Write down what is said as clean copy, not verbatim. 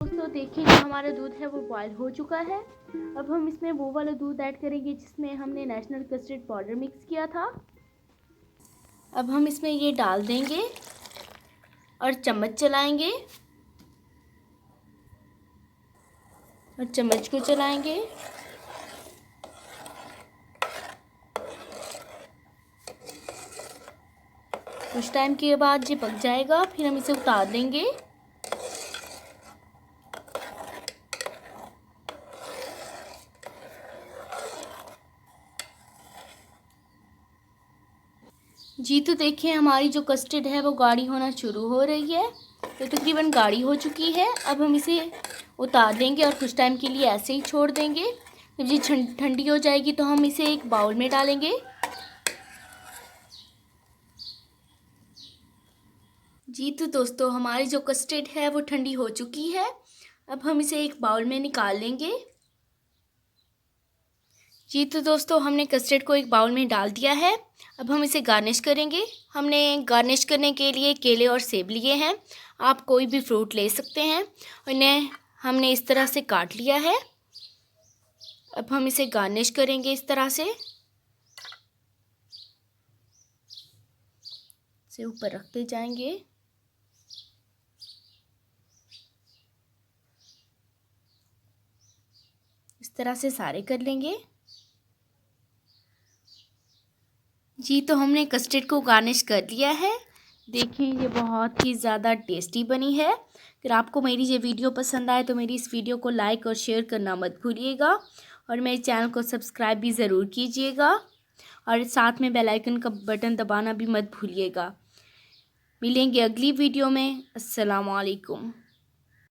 दोस्तों देखिए, जो हमारा दूध है वो बॉयल हो चुका है। अब हम इसमें वो वाला दूध ऐड करेंगे जिसमें हमने नेशनल कस्टर्ड पाउडर मिक्स किया था। अब हम इसमें ये डाल देंगे और चम्मच चलाएंगे और चम्मच को चलाएंगे। कुछ टाइम के बाद ये पक जाएगा, फिर हम इसे उतार देंगे। जी तो देखिए, हमारी जो कस्टर्ड है वो गाढ़ी होना शुरू हो रही है, तो तकरीबन गाढ़ी हो चुकी है। अब हम इसे उतार देंगे और कुछ टाइम के लिए ऐसे ही छोड़ देंगे। जब ये ठंडी हो जाएगी तो हम इसे एक बाउल में डालेंगे। जी तो दोस्तों, हमारी जो कस्टर्ड है वो ठंडी हो चुकी है। अब हम इसे एक बाउल में निकाल लेंगे। जी तो दोस्तों, हमने कस्टर्ड को एक बाउल में डाल दिया है। अब हम इसे गार्निश करेंगे। हमने गार्निश करने के लिए केले और सेब लिए हैं। आप कोई भी फ्रूट ले सकते हैं। इन्हें हमने इस तरह से काट लिया है। अब हम इसे गार्निश करेंगे इस तरह से ऊपर रखते जाएंगे। इस तरह से सारे कर लेंगे। जी तो हमने कस्टर्ड को गार्निश कर लिया है। देखिए, ये बहुत ही ज़्यादा टेस्टी बनी है। अगर आपको मेरी ये वीडियो पसंद आए तो मेरी इस वीडियो को लाइक और शेयर करना मत भूलिएगा और मेरे चैनल को सब्सक्राइब भी ज़रूर कीजिएगा और साथ में बेल आइकन का बटन दबाना भी मत भूलिएगा। मिलेंगे अगली वीडियो में। अस्सलाम वालेकुम।